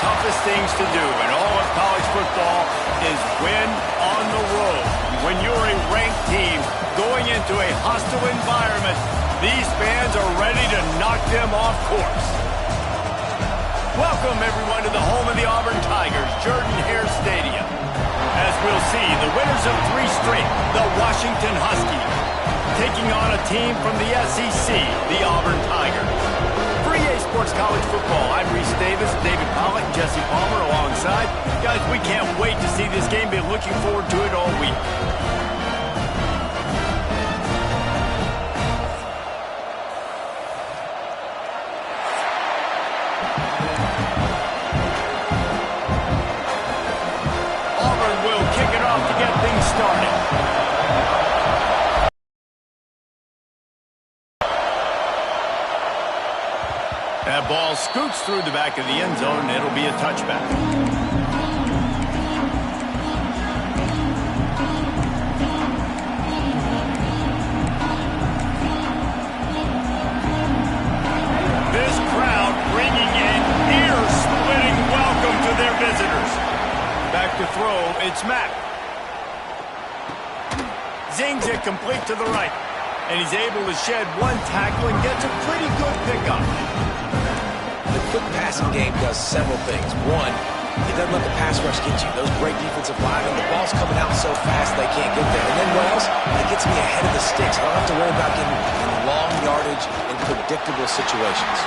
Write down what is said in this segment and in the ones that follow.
toughest things to do in all of college football is win on the road. When you're a ranked team going into a hostile environment, these fans are ready to knock them off course. Welcome, everyone, to the home of the Auburn Tigers, Jordan-Hare Stadium. As we'll see, the winners of 3 straight, the Washington Huskies, taking on a team from the SEC, the Auburn Tigers. For EA Sports College Football, I'm Reese Davis, David Pollack, Jesse Palmer alongside. Guys, we can't wait to see this game. Been looking forward to it all week. Auburn will kick it off to get things started. That ball scoots through the back of the end zone, and it'll be a touchback. This crowd bringing an ear-splitting welcome to their visitors. Back to throw, it's Mack. Zings it complete to the right. And he's able to shed one tackle and gets a pretty good pickup. The quick passing game does several things. One, it doesn't let the pass rush get you. Those great defensive linemen, the ball's coming out so fast they can't get there. And then what else? It gets me ahead of the sticks. I don't have to worry about getting in long yardage in predictable situations.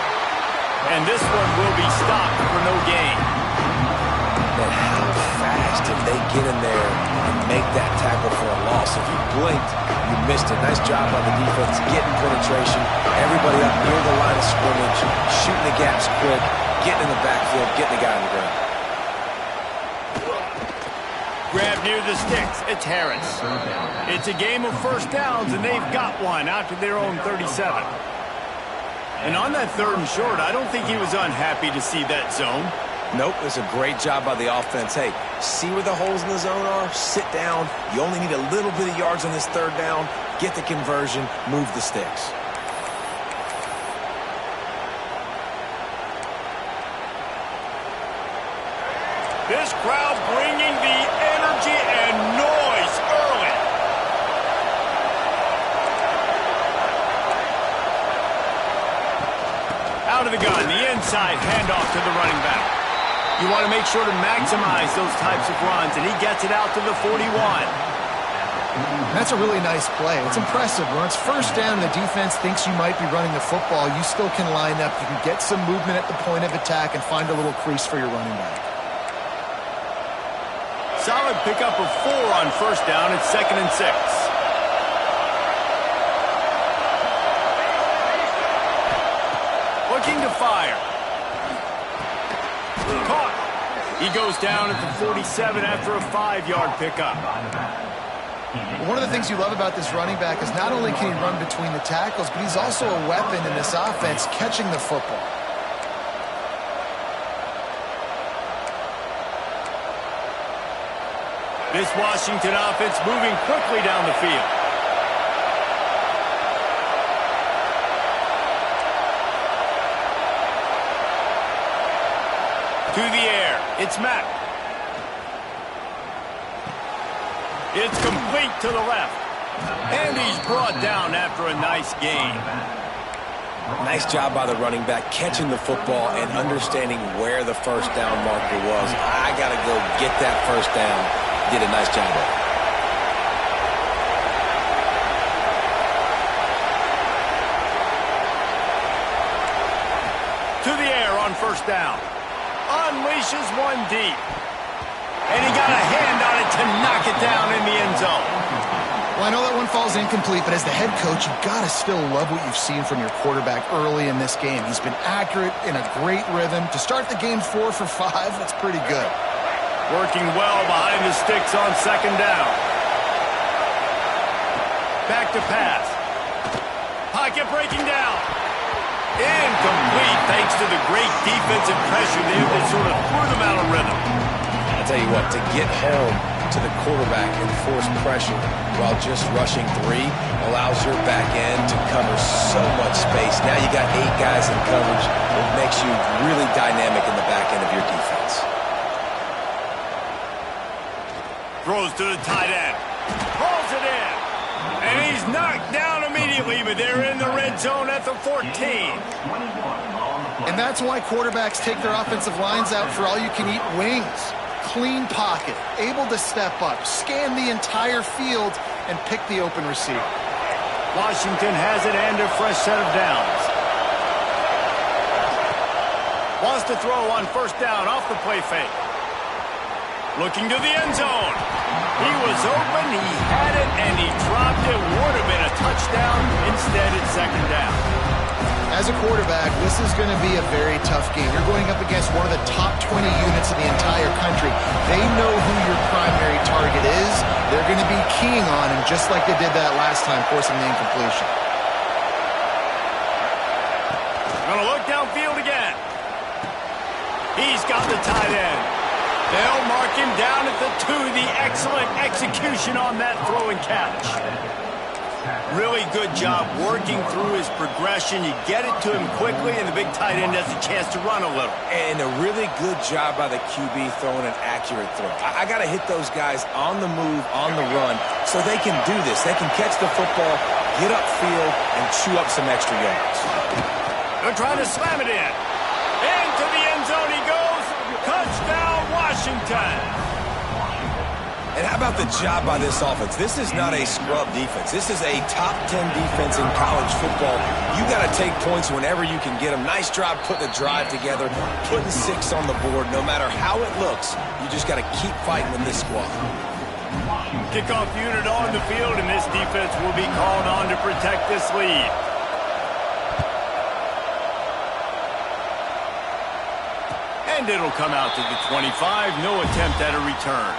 And this one will be stopped for no gain. But how fast did they get in there and make that tackle for a loss? If you blinked, you missed it. Nice job by the defense, getting penetration. Everybody up near the line of scrimmage, shooting the gaps quick, getting in the backfield, getting the guy on the ground. Grab near the sticks. It's Harris. It's a game of first downs, and they've got one out to their own 37. And on that 3rd and short, I don't think he was unhappy to see that zone. Nope, it's a great job by the offense. Hey, see where the holes in the zone are? Sit down. You only need a little bit of yards on this 3rd down. Get the conversion. Move the sticks. This crowd bringing the energy and noise early. Out of the gun, the inside handoff to the running back. You want to make sure to maximize those types of runs, and he gets it out to the 41. That's a really nice play. It's impressive. When it's first down and the defense thinks you might be running the football, you still can line up. You can get some movement at the point of attack and find a little crease for your running back. Solid pickup of 4 on first down. It's 2nd and 6. Looking to fire. Caught. He goes down at the 47 after a 5-yard pickup. One of the things you love about this running back is not only can he run between the tackles, but he's also a weapon in this offense catching the football. This Washington offense moving quickly down the field. To the air, it's Mack. It's complete to the left. And he's brought down after a nice gain. Nice job by the running back catching the football and understanding where the first down marker was. I got to go get that first down. Did a nice job of it. To the air on first down. Unleashes one deep. And he got a hand on it to knock it down in the end zone. Well, I know that one falls incomplete, but as the head coach, you've got to still love what you've seen from your quarterback early in this game. He's been accurate, in a great rhythm. To start the game 4 for 5, that's pretty good. Working well behind the sticks on 2nd down. Back to pass. Pocket breaking down. Incomplete thanks to the great defensive pressure there that sort of threw them out of rhythm. I'll tell you what, to get home to the quarterback and force pressure while just rushing 3 allows your back end to cover so much space. Now you got 8 guys in coverage. It makes you really dynamic in the back back end of your defense. Throws to the tight end. Pulls it in. And he's knocked down immediately, but they're in the red zone at the 14. And that's why quarterbacks take their offensive lines out for all-you-can-eat wings. Clean pocket, able to step up, scan the entire field, and pick the open receiver. Washington has it and a fresh set of downs. Wants to throw on first down off the play fake. Looking to the end zone. He was open, he had it, and he dropped it. Would have been a touchdown. Instead, it's second down. As a quarterback, this is going to be a very tough game. You're going up against one of the top 20 units in the entire country. They know who your primary target is. They're going to be keying on him just like they did that last time, forcing the incompletion. Going to look downfield again. He's got the tight end. They'll mark him down at the 2. The excellent execution on that throw and catch. Really good job working through his progression. You get it to him quickly, and the big tight end has a chance to run a little. And a really good job by the QB throwing an accurate throw. I got to hit those guys on the move, on the run, so they can do this. They can catch the football, get upfield, and chew up some extra yards. They're trying to slam it in. Into the end zone he goes. Touchdown, Washington. And how about the job by this offense? This is not a scrub defense. This is a top 10 defense in college football. You got to take points whenever you can get them. Nice job putting a drive together, putting 6 on the board. No matter how it looks, you just got to keep fighting with this squad. Kickoff unit on the field, and this defense will be called on to protect this lead. And it'll come out to the 25. No attempt at a return.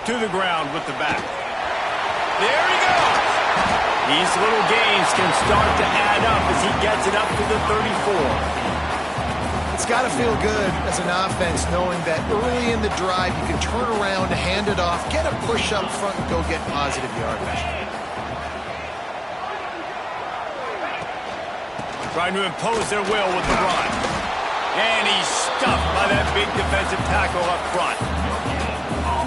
To the ground with the back. There he goes. These little gains can start to add up as he gets it up to the 34. It's got to feel good as an offense knowing that early in the drive you can turn around, hand it off, get a push up front, and go get positive yardage. Trying to impose their will with the run. And he's stuffed by that big defensive tackle up front.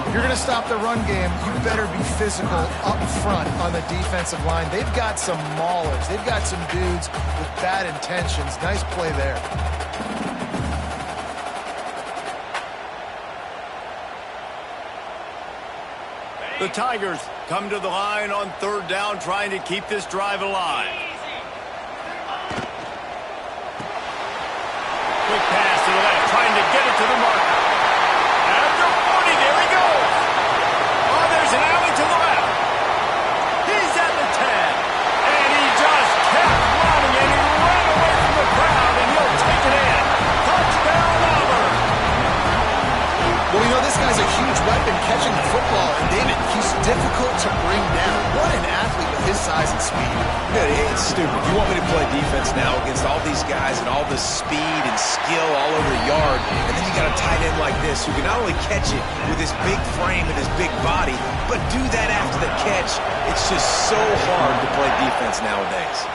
If you're going to stop the run game, you better be physical up front on the defensive line. They've got some maulers. They've got some dudes with bad intentions. Nice play there. The Tigers come to the line on third down, trying to keep this drive alive. Quick pass to the left, trying to get it to the marker. After 40, there he goes. Oh, there's an alley to the left. He's at the 10. And he just kept running, and he ran away from the crowd, and he'll take it in. Touchdown, Auburn. Well, you know, this guy's a huge weapon catching the football, and David, he's difficult to bring down. What an athlete with his size and speed. Dude, it's stupid. You want me to play defense now against all these guys and all this speed and skill all over the yard, and then you got a tight end like this who can not only catch it with his big frame and his big body, but do that after the catch. It's just so hard to play defense nowadays.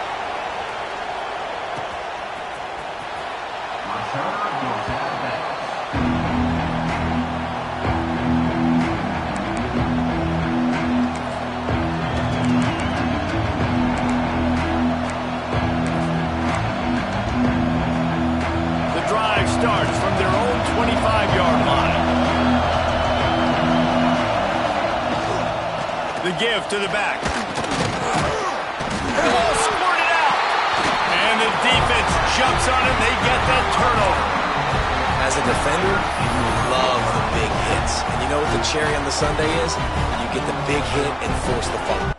Starts from their own 25-yard line. The give to the back. The ball squirted out. And the defense jumps on it. They get that turnover. As a defender, you love the big hits. And you know what the cherry on the sundae is? You get the big hit and force the fumble.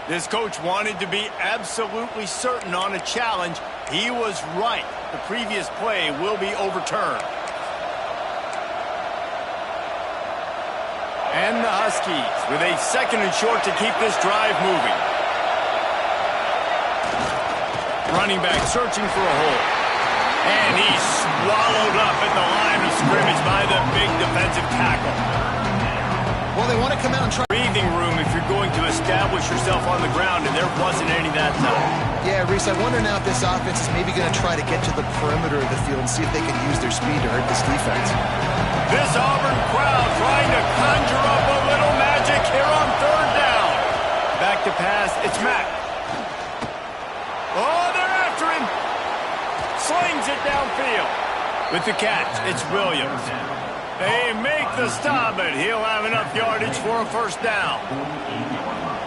This coach wanted to be absolutely certain on a challenge. He was right. The previous play will be overturned. And the Huskies with a 2nd and short to keep this drive moving. Running back searching for a hole. And he's swallowed up at the line of scrimmage by the big defensive tackle. Well, they want to come out and try. Breathing room if you're going to establish yourself on the ground, and there wasn't any that time. Yeah, Reese, I wonder now if this offense is maybe going to try to get to the perimeter of the field and see if they can use their speed to hurt this defense. This Auburn crowd trying to conjure up a little magic here on 3rd down. Back to pass, it's Mack. Oh, they're after him. Slings it downfield. With the catch, it's Williams. They make the stop, but he'll have enough yardage for a 1st down.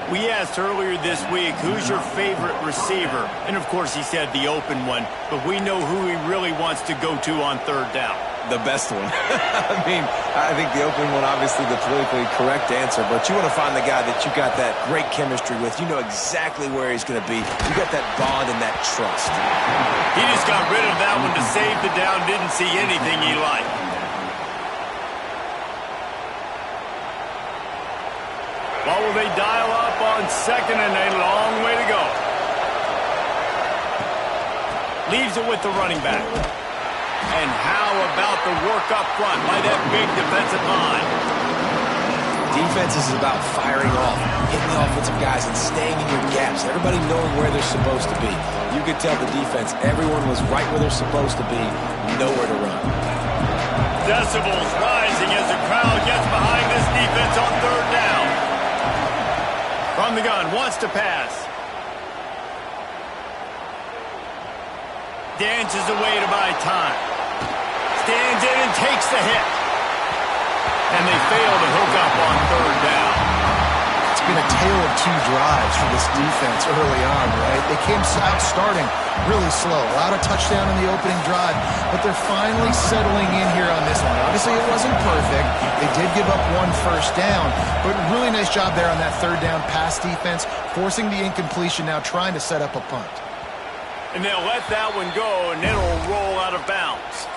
We asked earlier this week, who's your favorite receiver? And, of course, he said the open one, but we know who he really wants to go to on 3rd down. The best one. I mean, I think the open one, obviously the politically correct answer, but you want to find the guy that you got that great chemistry with. You know exactly where he's going to be. You got that bond and that trust. He just got rid of that one to save the down, didn't see anything he liked. What will they dial up on 2nd and a long way to go? Leaves it with the running back. And how about the work up front by that big defensive line? Defense is about firing off, hitting the offensive guys, and staying in your gaps. Everybody knowing where they're supposed to be. You could tell the defense, everyone was right where they're supposed to be, nowhere to run. Decibels rising as the crowd gets behind this defense on 3rd down. From the gun, wants to pass. Dances away to buy time. Stands in and takes the hit. And they fail to hook up on 3rd down. It's been a tale of 2 drives for this defense early on, right? They came out starting really slow. A lot of touchdown in the opening drive, but they're finally settling in here on this one. Obviously, it wasn't perfect. They did give up 1 first down, but really nice job there on that 3rd down pass defense, forcing the incompletion, now trying to set up a punt. And they'll let that one go, and it'll roll out of bounds.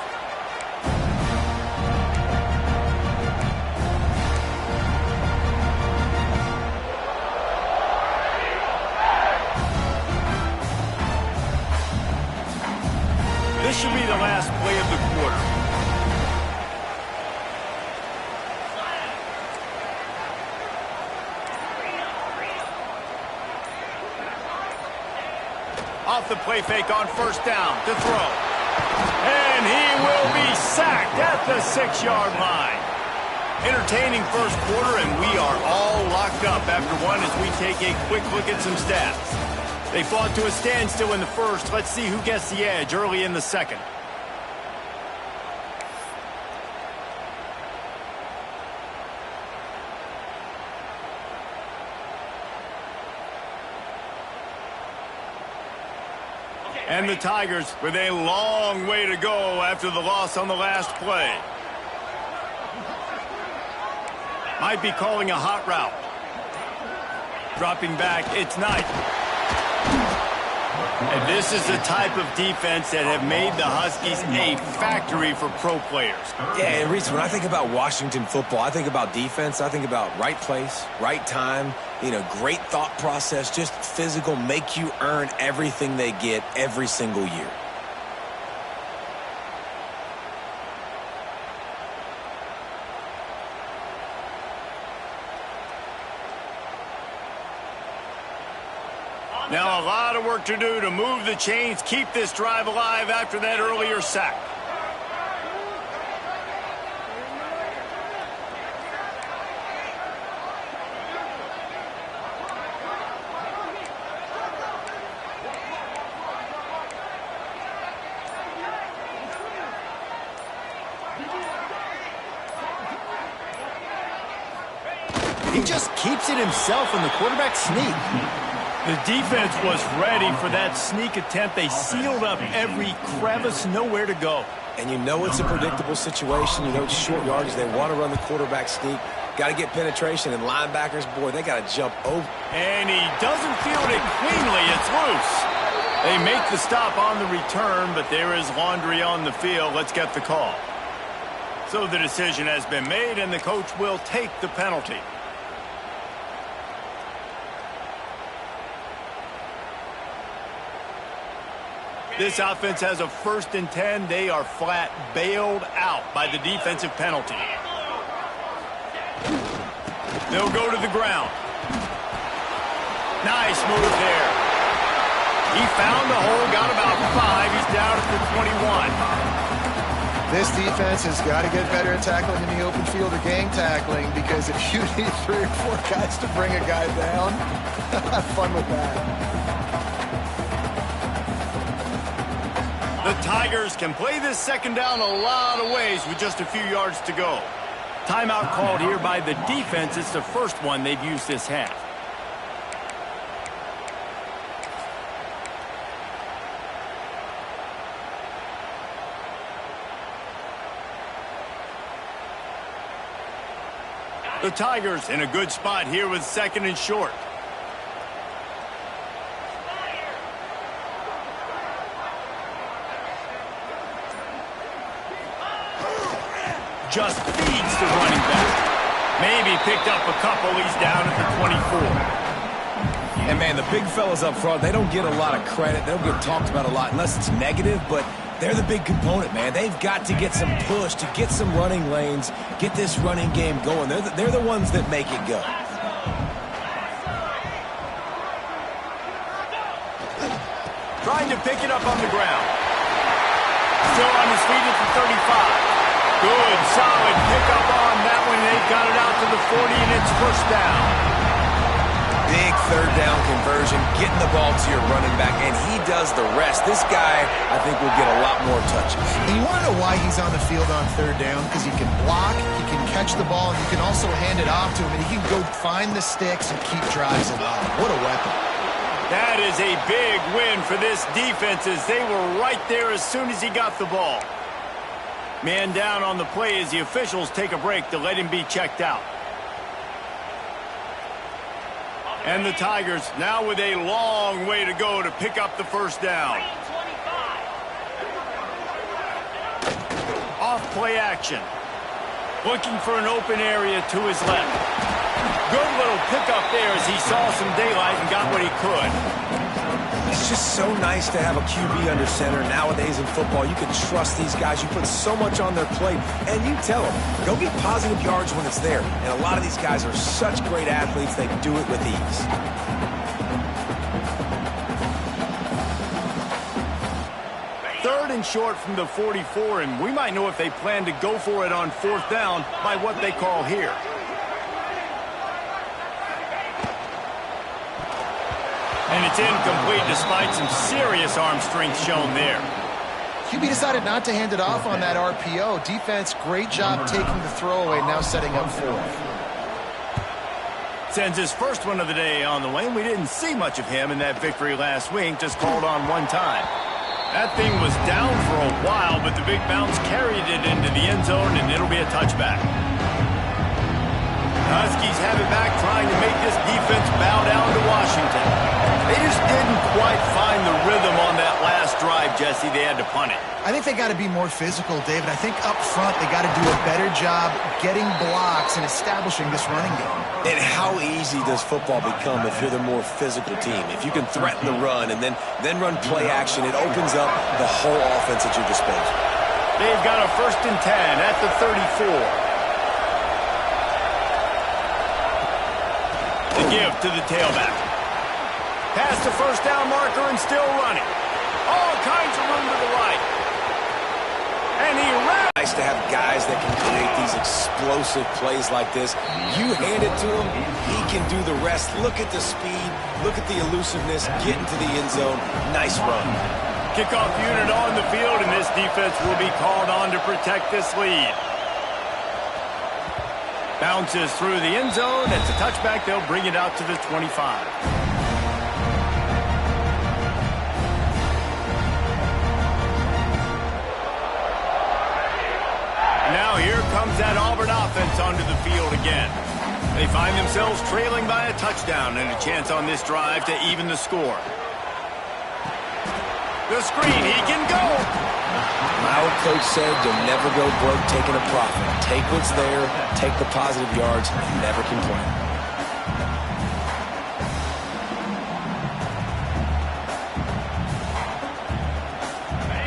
This should be the last play of the quarter. Off the play fake on 1st down to throw. And he will be sacked at the 6-yard line. Entertaining first quarter, and we are all locked up after one as we take a quick look at some stats. They fought to a standstill in the first. Let's see who gets the edge early in the 2nd. And the Tigers with a long way to go after the loss on the last play. Might be calling a hot route. Dropping back, it's Knight. And this is the type of defense that have made the Huskies a factory for pro players. Yeah, and Reese, when I think about Washington football, I think about defense, I think about right place, right time, great thought process, just physical, make you earn everything they get every single year. Now a lot of work to do to move the chains, keep this drive alive after that earlier sack. He just keeps it himself in the quarterback sneak. The defense was ready for that sneak attempt. They sealed up every crevice, nowhere to go. And it's a predictable situation. It's short yardage. They want to run the quarterback sneak. Got to get penetration, and linebackers, boy, they got to jump over. And he doesn't field it cleanly. It's loose. They make the stop on the return, but there is laundry on the field. Let's get the call. So the decision has been made, and the coach will take the penalty. This offense has a 1st and 10. They are flat bailed out by the defensive penalty. They'll go to the ground. Nice move there. He found the hole, got about 5. He's down at the 21. This defense has got to get better at tackling in the open field or gang tackling, because if you need 3 or 4 guys to bring a guy down, have fun with that. The Tigers can play this 2nd down a lot of ways with just a few yards to go. Timeout called here by the defense. It's the first one they've used this half. The Tigers in a good spot here with 2nd and short. Just feeds the running back. Maybe picked up a couple. He's down at the 24. And, man, the big fellas up front, they don't get a lot of credit. They don't get talked about a lot unless it's negative, but they're the big component, man. They've got to get some push, to get some running lanes, get this running game going. They're the ones that make it go. Trying to pick it up on the ground. Still on his feet at the 35. Good, solid pickup on that one. They've got it out to the 40, and it's 1st down. Big 3rd down conversion, getting the ball to your running back, and he does the rest. This guy, I think, will get a lot more touches. And you want to know why he's on the field on 3rd down? Because he can block, he can catch the ball, and you can also hand it off to him, and he can go find the sticks and keep drives alive. What a weapon. That is a big win for this defense, as they were right there as soon as he got the ball. Man down on the play as the officials take a break to let him be checked out. And the Tigers now with a long way to go to pick up the 1st down. Off play action. Looking for an open area to his left. Good little pickup there as he saw some daylight and got what he could. It's just so nice to have a QB under center. Nowadays in football, you can trust these guys. You put so much on their plate, and you tell them, go get positive yards when it's there. And a lot of these guys are such great athletes, they do it with ease. Third and short from the 44, and we might know if they plan to go for it on 4th down by what they call here. And it's incomplete despite some serious arm strength shown there. QB decided not to hand it off on that RPO. Defense, great job taking the throwaway, now setting up 4th. Sends his first one of the day on the way. We didn't see much of him in that victory last week, just called on 1 time. That thing was down for a while, but the big bounce carried it into the end zone, and it'll be a touchback. Huskies have it back, trying to make this defense bow down to Washington. They just didn't quite find the rhythm on that last drive, Jesse. They had to punt it. I think they got to be more physical, David. I think up front they got to do a better job getting blocks and establishing this running game. And how easy does football become if you're the more physical team? If you can threaten the run and then run play action, it opens up the whole offense at your disposal. They've got a 1st and 10 at the 34. The give to the tailback. Past the 1st down marker and still running. All kinds of room to the right. And he ran. Nice to have guys that can create these explosive plays like this. You hand it to him, he can do the rest. Look at the speed. Look at the elusiveness. Get into the end zone. Nice run. Kickoff unit on the field, and this defense will be called on to protect this lead. Bounces through the end zone. It's a touchback. They'll bring it out to the 25. Now here comes that Auburn offense onto the field again. They find themselves trailing by a touchdown and a chance on this drive to even the score. The screen, he can go. My old coach said you'll never go broke taking a profit. Take what's there, take the positive yards, and never complain.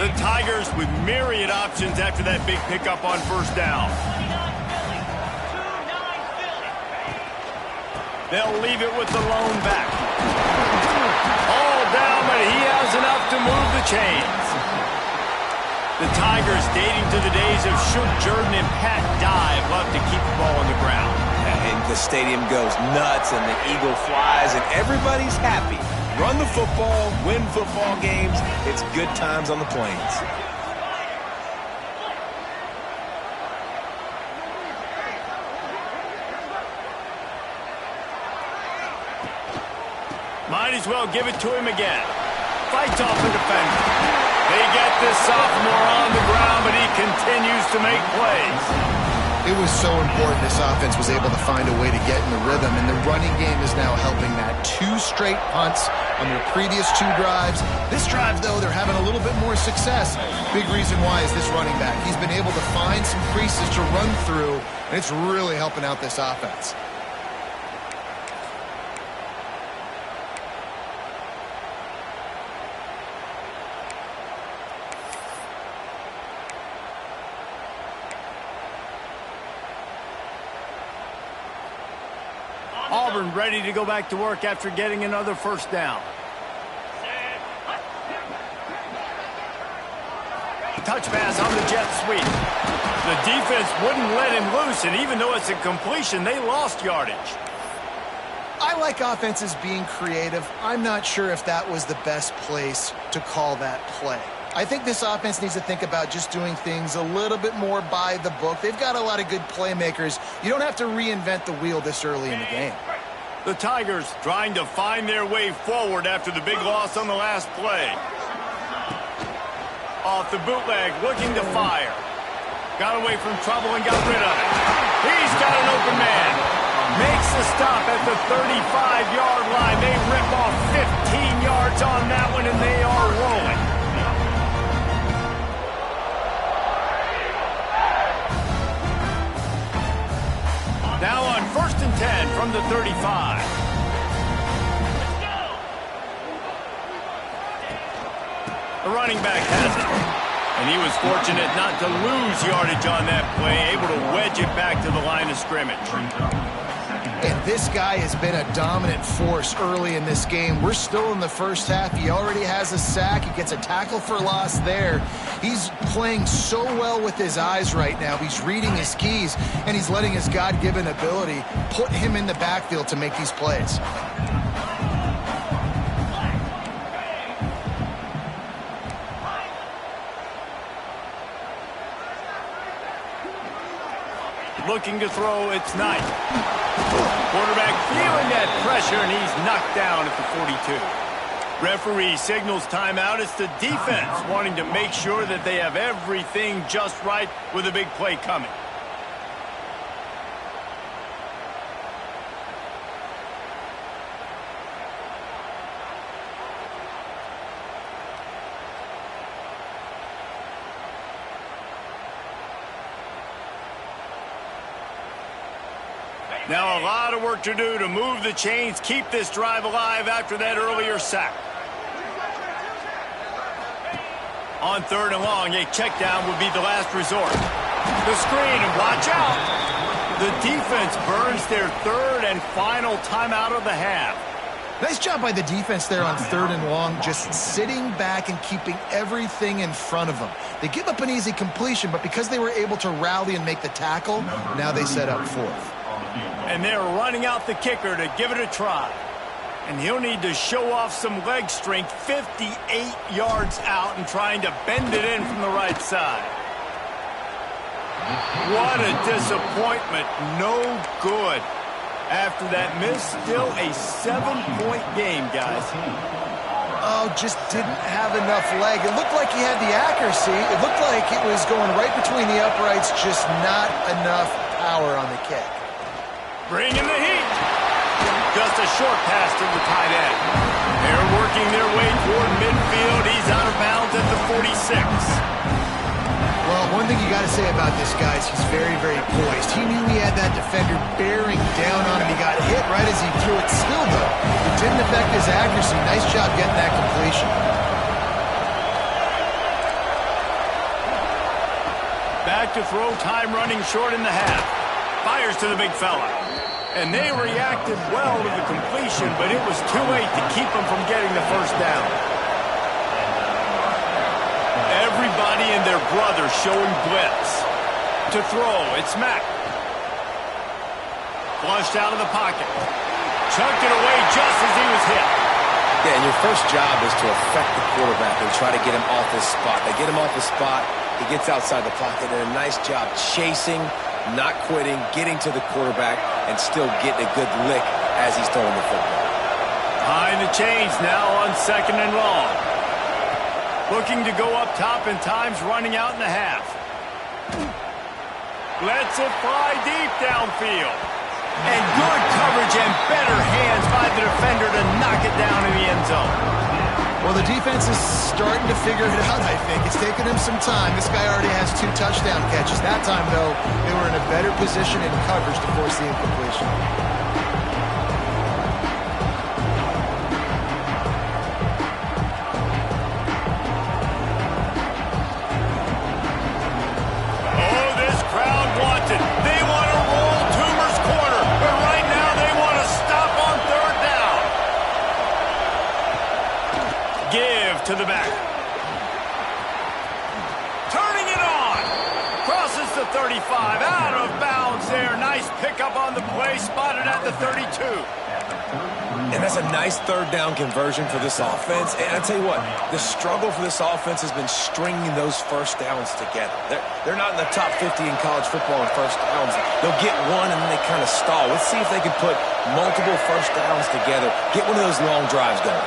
The Tigers with myriad options after that big pickup on first down. They'll leave it with the lone back. All down, but he has enough to move the chains. The Tigers, dating to the days of Shook Jordan and Pat Dye, love to keep the ball on the ground. And the stadium goes nuts, and the eagle flies, and everybody's happy. Run the football, win football games. It's good times on the plains. Might as well give it to him again. Fights off the defender. They get this sophomore on the ground, but he continues to make plays. It was so important this offense was able to find a way to get in the rhythm, and the running game is now helping that. 2 straight punts on their previous 2 drives. This drive, though, they're having a little bit more success. Big reason why is this running back. He's been able to find some creases to run through, and it's really helping out this offense. Auburn ready to go back to work after getting another first down. Touch pass on the jet sweep. The defense wouldn't let him loose, and even though it's a completion, they lost yardage. I like offenses being creative. I'm not sure if that was the best place to call that play. I think this offense needs to think about just doing things a little bit more by the book. They've got a lot of good playmakers. You don't have to reinvent the wheel this early in the game. The Tigers trying to find their way forward after the big loss on the last play. Off the bootleg, looking to fire. Got away from trouble and got rid of it. He's got an open man. Makes the stop at the 35-yard line. They rip off 15 yards on that one, and they are rolling. Now on 1st and 10 from the 35. The running back has it. And he was fortunate not to lose yardage on that play, able to wedge it back to the line of scrimmage. And this guy has been a dominant force early in this game. We're still in the first half. He already has a sack. He gets a tackle for loss there. He's playing so well with his eyes right now. He's reading his keys, and he's letting his God-given ability put him in the backfield to make these plays. Looking to throw, it's Knight. Quarterback feeling that pressure, and he's knocked down at the 42. Referee signals timeout. It's the defense wanting to make sure that they have everything just right with a big play coming. Now a lot of work to do to move the chains, keep this drive alive after that earlier sack. On 3rd and long, a check down would be the last resort. The screen, and watch out. The defense burns their 3rd and final timeout of the half. Nice job by the defense there on 3rd and long, just sitting back and keeping everything in front of them. They give up an easy completion, but because they were able to rally and make the tackle, now they set up 4th. And they're running out the kicker to give it a try. And he'll need to show off some leg strength 58 yards out and trying to bend it in from the right side. What a disappointment. No good. After that miss, still a 7-point game, guys. Oh, just didn't have enough leg. It looked like he had the accuracy. It looked like it was going right between the uprights, just not enough power on the kick. Bringing the heat. Just a short pass to the tight end. They're working their way toward midfield. He's out of bounds at the 46. Well, one thing you got to say about this guy is he's very, very poised. He knew he had that defender bearing down on him. He got hit right as he threw it. Still, though, it didn't affect his accuracy. Nice job getting that completion. Back to throw, time running short in the half. Fires to the big fella. And they reacted well to the completion, but it was too late to keep them from getting the first down. Everybody and their brother showing blitz. To throw, it's Mack. Flushed out of the pocket. Chucked it away just as he was hit. Yeah, and your first job is to affect the quarterback and try to get him off his spot. They get him off his spot, he gets outside the pocket, and a nice job chasing, not quitting, getting to the quarterback, and still getting a good lick as he's throwing the football. Behind the chains now on 2nd and long. Looking to go up top and time's running out in the half. Lets it fly deep downfield. And good coverage and better hands by the defender to knock it down in the end zone. Well, the defense is starting to figure it out, I think. It's taken him some time. This guy already has 2 touchdown catches. That time, though, they were in a better position in coverage to force the incompletion. Oh, this crowd wants it. They want to roll Toomer's corner, but right now they want to stop on 3rd down. Give to the back. Turning it on. Crosses the 35. Out of bounds there. Nice pickup on the play. Spotted at the 32. And that's a nice 3rd down conversion for this offense. And I tell you what, the struggle for this offense has been stringing those first downs together. They're not in the top 50 in college football in first downs. They'll get one and then they kind of stall. Let's see if they can put multiple first downs together. Get one of those long drives going.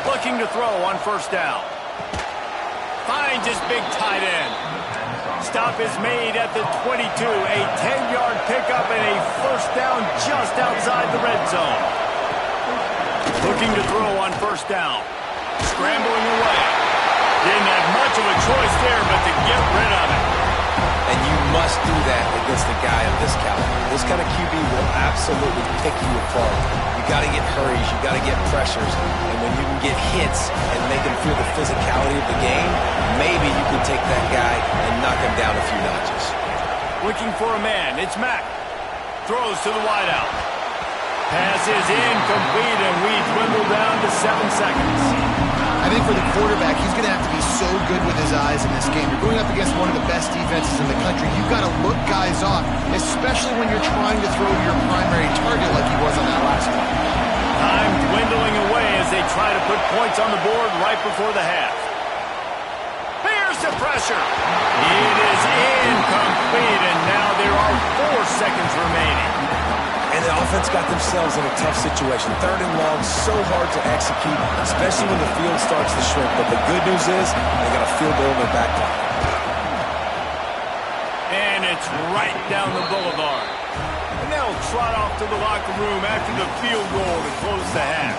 Looking to throw on 1st down. Finds his big tight end. Stop is made at the 22. A 10-yard pickup and a 1st down just outside the red zone. Looking to throw on 1st down. Scrambling away. Didn't have much of a choice there but to get rid of it. And you must do that against a guy of this caliber. This kind of QB will absolutely pick you apart. You got to get hurries, you got to get pressures, and when you can get hits and make him feel the physicality of the game, maybe you can take that guy and knock him down a few notches. Looking for a man, it's Mack. Throws to the wideout. Pass is incomplete, and we dwindle down to 7 seconds. I think for the quarterback, he's going to have to be so good with his eyes in this game. You're going up against one of the best defenses in the country. You've got to look guys off, especially when you're trying to throw your primary target like he was on that last one. Time dwindling away as they try to put points on the board right before the half. Here's the pressure. It is incomplete, and now there are 4 seconds remaining. And the offense got themselves in a tough situation. 3rd and long, so hard to execute, especially when the field starts to shrink. But the good news is they got a field goal in their back pocket. And it's right down the boulevard. And they'll trot off to the locker room after the field goal to close the half.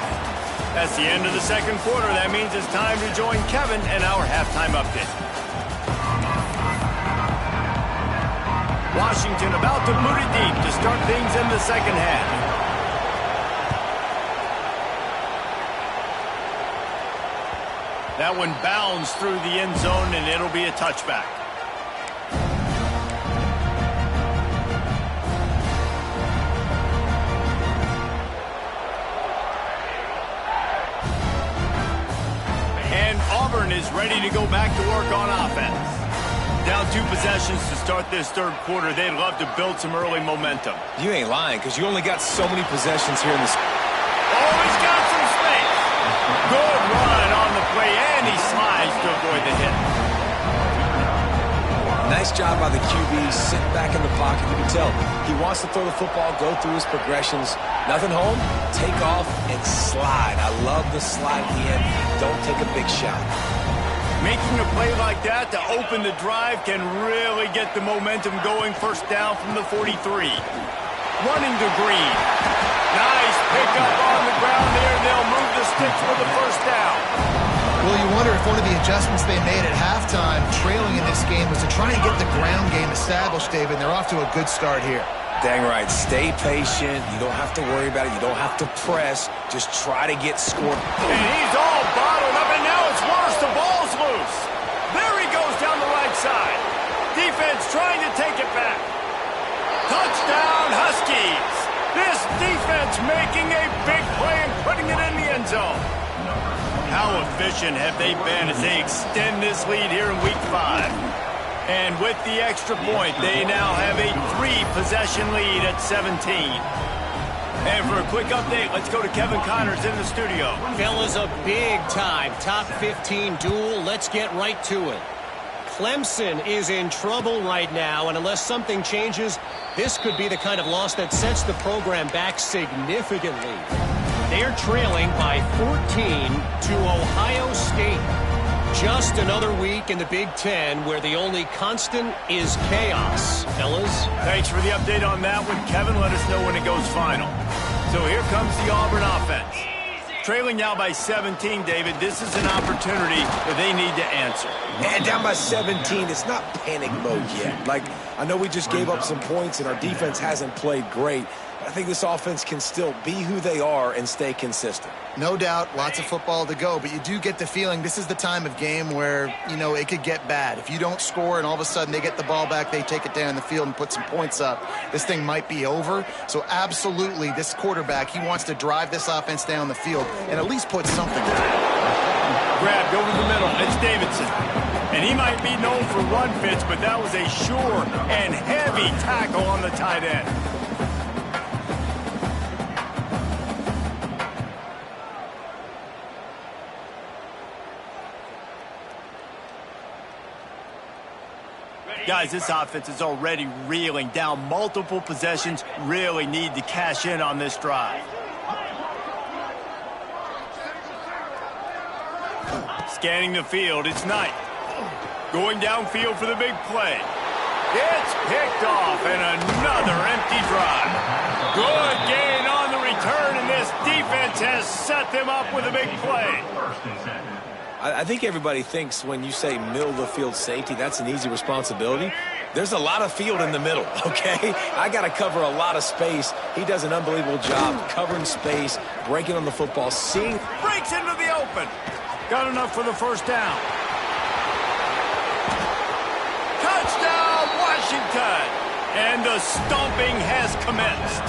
That's the end of the 2nd quarter. That means it's time to join Kevin and our halftime update. Washington about to boot it deep to start things in the 2nd half. That one bounds through the end zone, and it'll be a touchback. And Auburn is ready to go back to work on offense. Down 2 possessions to start this 3rd quarter. They'd love to build some early momentum. You ain't lying, because you only got so many possessions here in this. Oh, he's got some space. Good run on the play, and he slides to avoid the hit. Nice job by the QB, sitting back in the pocket. You can tell he wants to throw the football, go through his progressions. Nothing home, take off, and slide. I love the slide at the end. Don't take a big shot. Making a play like that to open the drive can really get the momentum going. First down from the 43. Running to Green. Nice pickup on the ground there. They'll move the sticks for the first down. Well, you wonder if one of the adjustments they made at halftime, trailing in this game, was to try and get the ground game established, David, and they're off to a good start here. Dang right. Stay patient. You don't have to worry about it. You don't have to press. Just try to get scored. And he's all bottled up, and now it's worse. The ball's loose. There he goes down the right side. Defense trying to take it back. Touchdown, Huskies. This defense making a big play and putting it in the end zone. How efficient have they been as they extend this lead here in Week 5? And with the extra point, they now have a 3-possession lead at 17. And for a quick update, let's go to Kevin Connors in the studio. Fellas, a big-time top 15 duel. Let's get right to it. Clemson is in trouble right now, and unless something changes, this could be the kind of loss that sets the program back significantly. They're trailing by 14 to Ohio State. Just another week in the Big Ten where the only constant is chaos. Fellas? Thanks for the update on that one, Kevin. Let us know when it goes final. So here comes the Auburn offense. Trailing now by 17, David. This is an opportunity that they need to answer. And down by 17, it's not panic mode yet. Like, I know we just gave up some points and our defense hasn't played great. I think this offense can still be who they are and stay consistent. No doubt, lots of football to go, but you do get the feeling this is the time of game where, you know, it could get bad. If you don't score and all of a sudden they get the ball back, they take it down the field and put some points up, this thing might be over. So absolutely, this quarterback, he wants to drive this offense down the field and at least put something down. Grabbed over the middle. It's Davidson. And he might be known for run fits, but that was a sure and heavy tackle on the tight end. Guys, this offense is already reeling down multiple possessions. Really need to cash in on this drive. Scanning the field, it's Knight. Going downfield for the big play. It's picked off, and another empty drive. Good gain on the return, and this defense has set them up with a big play. I think everybody thinks when you say middle of the field safety, that's an easy responsibility. There's a lot of field in the middle, okay? I got to cover a lot of space. He does an unbelievable job covering space, breaking on the football, seeing. Breaks into the open. Got enough for the first down. Touchdown, Washington. And the stomping has commenced.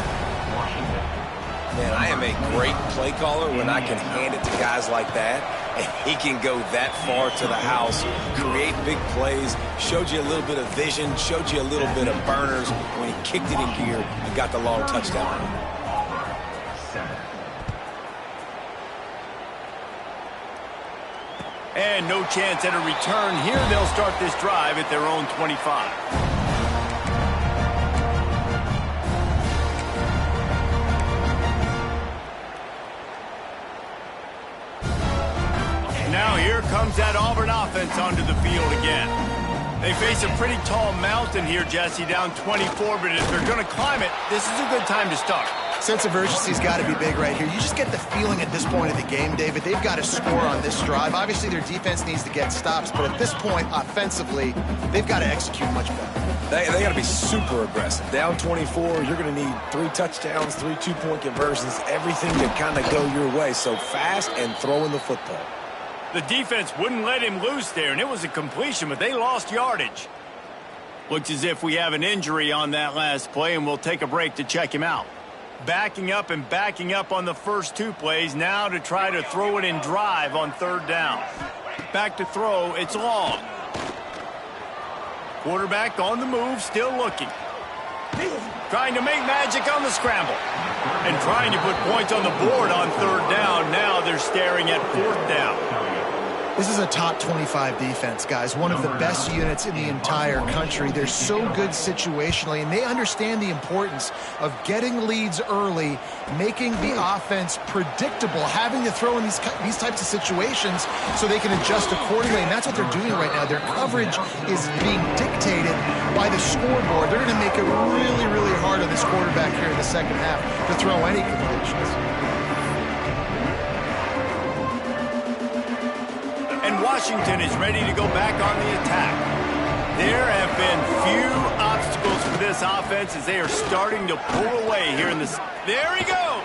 Man, I am a great play caller when I can hand it to guys like that. And he can go that far to the house, create big plays, showed you a little bit of vision, showed you a little bit of burners when he kicked it in gear and got the long touchdown. And no chance at a return here. They'll start this drive at their own 25. Now here comes that Auburn offense onto the field again. They face a pretty tall mountain here, Jesse, down 24, but if they're going to climb it, this is a good time to start. Sense of urgency's got to be big right here. You just get the feeling at this point of the game, David, they've got to score on this drive. Obviously, their defense needs to get stops, but at this point, offensively, they've got to execute much better. They got to be super aggressive. Down 24, you're going to need 3 touchdowns, 3 two-point conversions, everything to kind of go your way. So fast and throwing the football. The defense wouldn't let him loose there, and it was a completion, but they lost yardage. Looks as if we have an injury on that last play, and we'll take a break to check him out. Backing up and backing up on the first 2 plays, now to try to throw it in drive on 3rd down. Back to throw, it's long. Quarterback on the move, still looking. Trying to make magic on the scramble. And trying to put points on the board on 3rd down. Now they're staring at 4th down. This is a top 25 defense, guys. One of the best units in the entire country. They're so good situationally, and they understand the importance of getting leads early, making the offense predictable, having to throw in these types of situations so they can adjust accordingly, and that's what they're doing right now. Their coverage is being dictated by the scoreboard. They're going to make it really, really hard on this quarterback here in the second half to throw any completions. And Washington is ready to go back on the attack. There have been few obstacles for this offense as they are starting to pull away here in this. There he goes.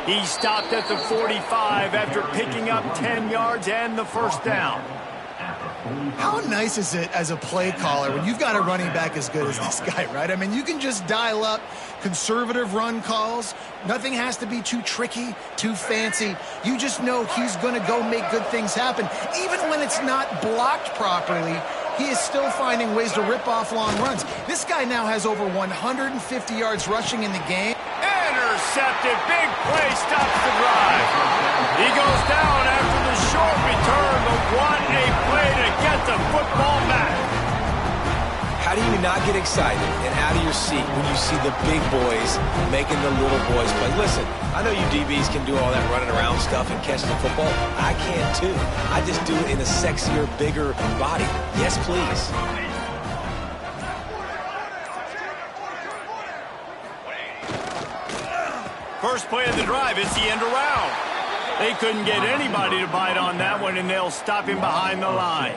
He stopped at the 45 after picking up 10 yards and the first down. How nice is it as a play caller when you've got a running back as good as this guy, right? I mean, you can just dial up conservative run calls. Nothing has to be too tricky, too fancy. You just know he's going to go make good things happen. Even when it's not blocked properly, he is still finding ways to rip off long runs. This guy now has over 150 yards rushing in the game. Intercepted. Big play stops the drive. He goes down after the short return, but what a play to get the football back. How do you not get excited and out of your seat when you see the big boys making the little boys play? Listen, I know you DBs can do all that running around stuff and catching the football. I can too. I just do it in a sexier, bigger body. Yes, please. First play of the drive, it's the end around. They couldn't get anybody to bite on that one, and they'll stop him behind the line.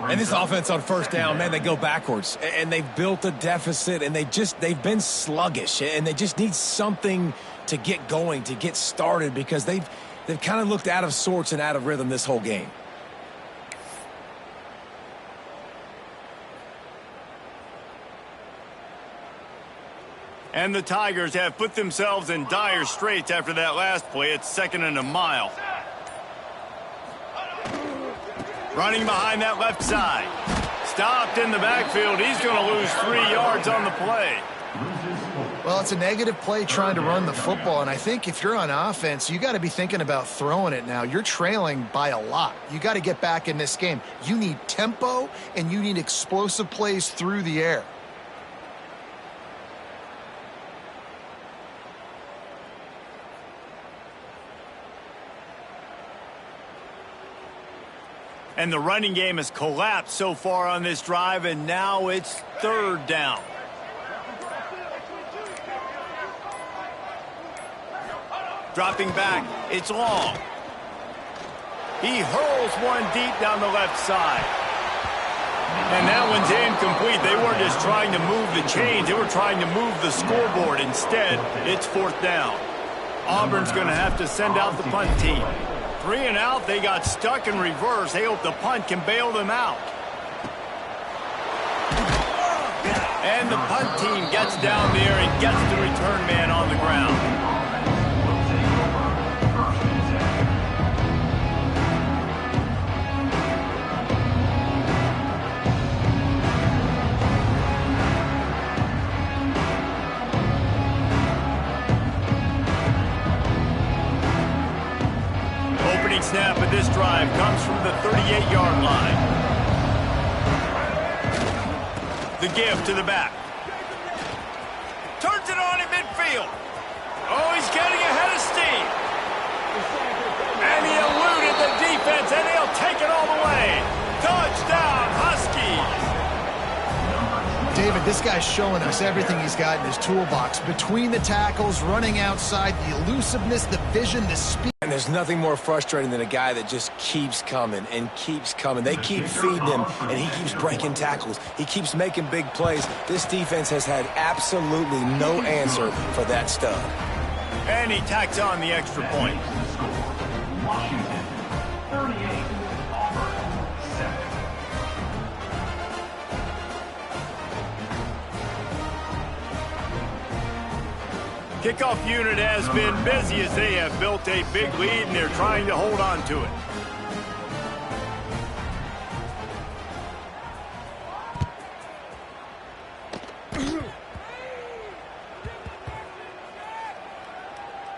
And this offense on first down, man, they go backwards. And they've built a deficit, and they've been sluggish. And they just need something to get going, to get started, because they've kind of looked out of sorts and out of rhythm this whole game. And the Tigers have put themselves in dire straits after that last play. It's 2nd and a mile. Running behind that left side. Stopped in the backfield. He's going to lose 3 yards on the play. Well, it's a negative play trying to run the football, and I think if you're on offense, you got to be thinking about throwing it now. You're trailing by a lot. You got to get back in this game. You need tempo, and you need explosive plays through the air. And the running game has collapsed so far on this drive, and now it's 3rd down. Dropping back, it's long. He hurls one deep down the left side. And that one's incomplete. They weren't just trying to move the chains, they were trying to move the scoreboard. Instead, it's 4th down. Auburn's going to have to send out the punt team. 3 and out, they got stuck in reverse. They hope the punt can bail them out. And the punt team gets down there and gets the return man on the ground. Snap of this drive comes from the 38-yard line. The give to the back. Turns it on in midfield. Oh, he's getting ahead of steam. And he eluded the defense, and he'll take it all the way. Touchdown, Huskies. David, this guy's showing us everything he's got in his toolbox. Between the tackles, running outside, the elusiveness, the vision, the speed. And there's nothing more frustrating than a guy that just keeps coming and keeps coming. They keep feeding him, and he keeps breaking tackles. He keeps making big plays. This defense has had absolutely no answer for that stud. And he tacks on the extra point. Washington, 38, Auburn, 7. Kickoff unit has been busy as they have built a big lead, and they're trying to hold on to it.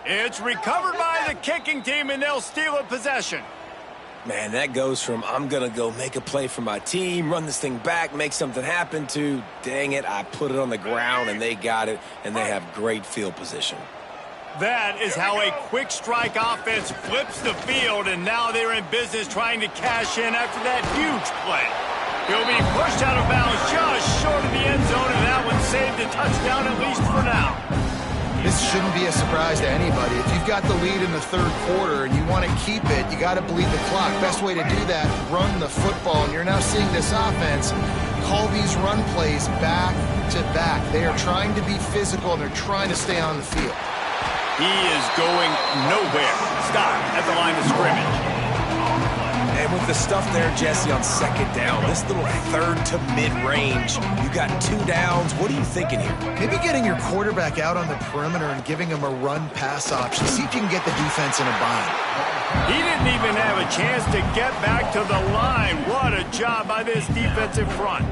It's recovered by the kicking team, and they'll steal a possession. Man, that goes from I'm going to go make a play for my team, run this thing back, make something happen, to dang it, I put it on the ground and they got it, and they have great field position. That is how a quick strike offense flips the field, and now they're in business trying to cash in after that huge play. He'll be pushed out of bounds just short of the end zone, and that one saved a touchdown, at least for now. This shouldn't be a surprise to anybody. If you've got the lead in the third quarter and you want to keep it, you got to bleed the clock. Best way to do that, run the football. And you're now seeing this offense call these run plays back to back. They are trying to be physical, and they're trying to stay on the field. He is going nowhere. Stop at the line of scrimmage. And with the stuff there, Jesse, on second down, this little third to mid-range, you got 2 downs. What are you thinking here? Maybe getting your quarterback out on the perimeter and giving him a run-pass option. See if you can get the defense in a bind. He didn't even have a chance to get back to the line. What a job by this defensive front.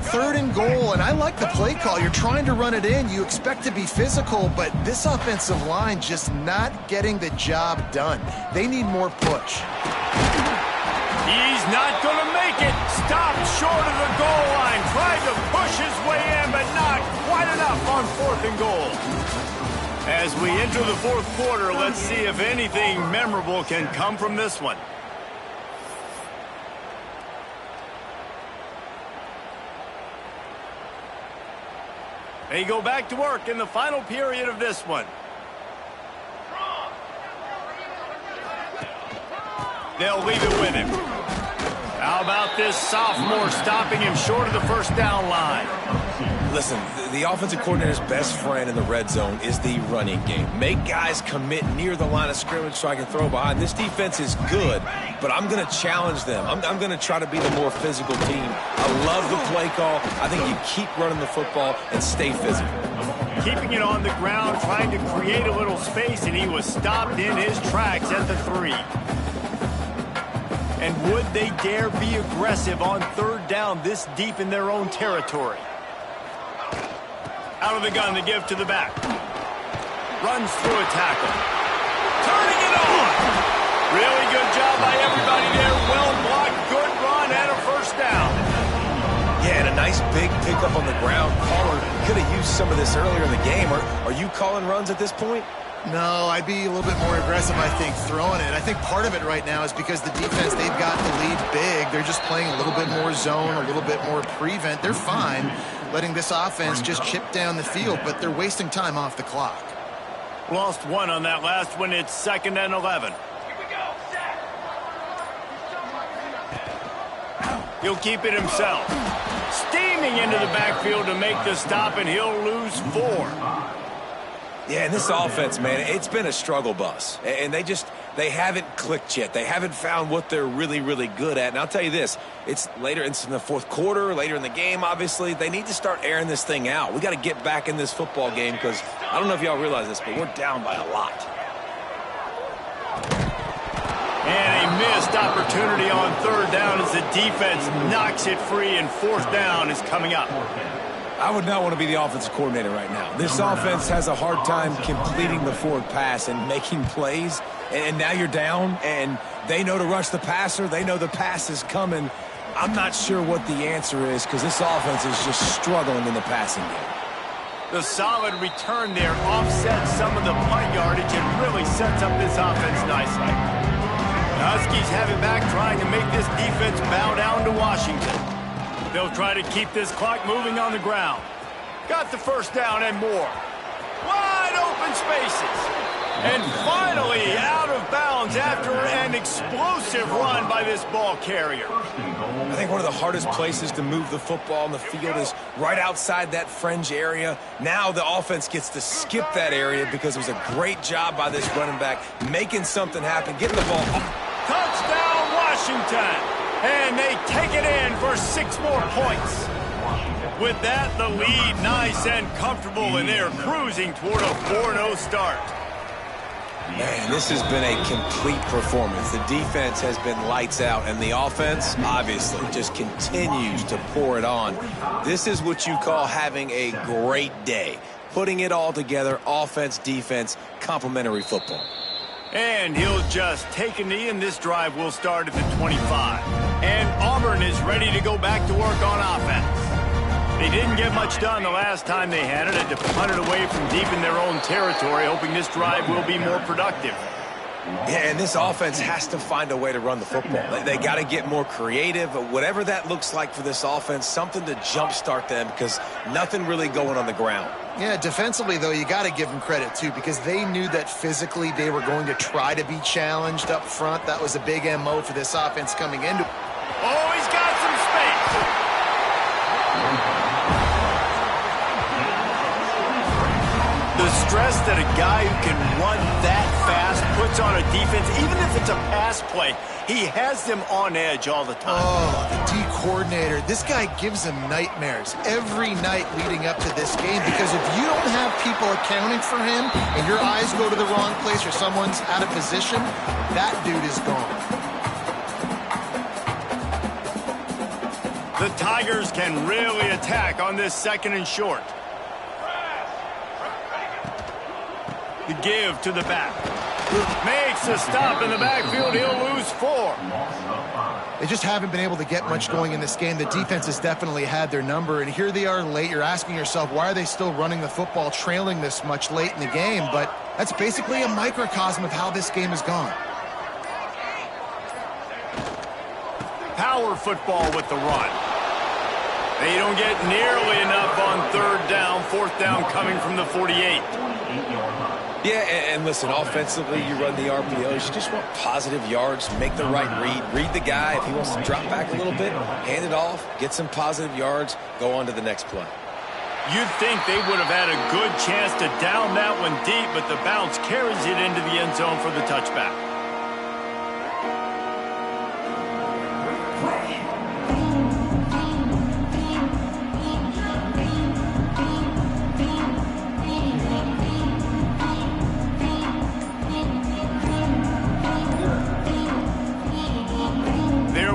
3rd and goal, and I like the play call. You're trying to run it in. You expect to be physical, but this offensive line just not getting the job done. They need more push. He's not going to make it. Stopped short of the goal line. Tried to push his way in, but not quite enough on 4th and goal. As we enter the 4th quarter, let's see if anything memorable can come from this one. They go back to work in the final period of this one. They'll leave it with him. How about this sophomore stopping him short of the first down line? Listen, the offensive coordinator's best friend in the red zone is the running game. Make guys commit near the line of scrimmage so I can throw behind. This defense is good, but I'm going to challenge them. I'm going to try to be the more physical team. I love the play call. I think you keep running the football and stay physical. Keeping it on the ground, trying to create a little space, and he was stopped in his tracks at the 3. And would they dare be aggressive on 3rd down this deep in their own territory? Out of the gun to give to the back. Runs through a tackle. Turning it on. Really good job by everybody there. Well blocked, good run, and a first down. Yeah, and a nice big pickup on the ground. Caller could have used some of this earlier in the game. Are you calling runs at this point? No, I'd be a little bit more aggressive, I think, throwing it. I think part of it right now is because the defense, they've got the lead big. They're just playing a little bit more zone, a little bit more prevent. They're fine letting this offense just chip down the field, but they're wasting time off the clock. Lost 1 on that last one. It's 2nd and 11. He'll keep it himself. Steaming into the backfield to make the stop, and he'll lose 4. Yeah, and this offense, man, it's been a struggle bus. And they haven't clicked yet. They haven't found what they're really, really good at. And I'll tell you this, it's later, it's in the 4th quarter, later in the game, obviously. They need to start airing this thing out. We got to get back in this football game because I don't know if y'all realize this, but we're down by a lot. And a missed opportunity on 3rd down as the defense knocks it free, and 4th down is coming up. I would not want to be the offensive coordinator right now. This offense has a hard time completing the forward pass and making plays, and now you're down, and they know to rush the passer. They know the pass is coming. I'm not sure what the answer is because this offense is just struggling in the passing game. The solid return there offsets some of the punt yardage and really sets up this offense nicely. The Huskies have it back, trying to make this defense bow down to Washington. They'll try to keep this clock moving on the ground. Got the first down and more. Wide open spaces. And finally out of bounds after an explosive run by this ball carrier. I think one of the hardest places to move the football on the field is right outside that fringe area. Now the offense gets to skip that area because it was a great job by this running back making something happen, getting the ball. Touchdown, Washington. And they take it in for 6 more points. With that, the lead nice and comfortable, and they're cruising toward a 4-0 start. Man, this has been a complete performance. The defense has been lights out, and the offense, obviously, just continues to pour it on. This is what you call having a great day. Putting it all together, offense, defense, complementary football. And he'll just take a knee, and this drive will start at the 25. And Auburn is ready to go back to work on offense. They didn't get much done the last time they had it. Had to punt it away from deep in their own territory, hoping this drive will be more productive. Yeah, and this offense has to find a way to run the football. They got to get more creative. Whatever that looks like for this offense, something to jumpstart them because nothing really going on the ground. Yeah, defensively, though, you got to give them credit, too, because they knew that physically they were going to try to be challenged up front. That was a big MO for this offense coming into. Oh, he's got some space. The stress that a guy who can run that fast puts on a defense, even if it's a pass play, he has them on edge all the time. Oh, the D coordinator. This guy gives them nightmares every night leading up to this game because if you don't have people accounting for him and your eyes go to the wrong place or someone's out of position, that dude is gone. The Tigers can really attack on this 2nd and short. The give to the back. Makes a stop in the backfield. He'll lose 4. They just haven't been able to get much going in this game. The defense has definitely had their number, and here they are late. You're asking yourself, why are they still running the football, trailing this much late in the game? But that's basically a microcosm of how this game has gone. Power football with the run. They don't get nearly enough on 3rd down. 4th down coming from the 48. Yeah, and listen, offensively, you run the RPOs. You just want positive yards, make the right read the guy. If he wants to drop back a little bit, hand it off, get some positive yards, go on to the next play. You'd think they would have had a good chance to down that one deep, but the bounce carries it into the end zone for the touchback.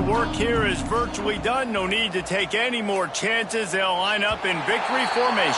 Work here is virtually done. No need to take any more chances. They'll line up in victory formation.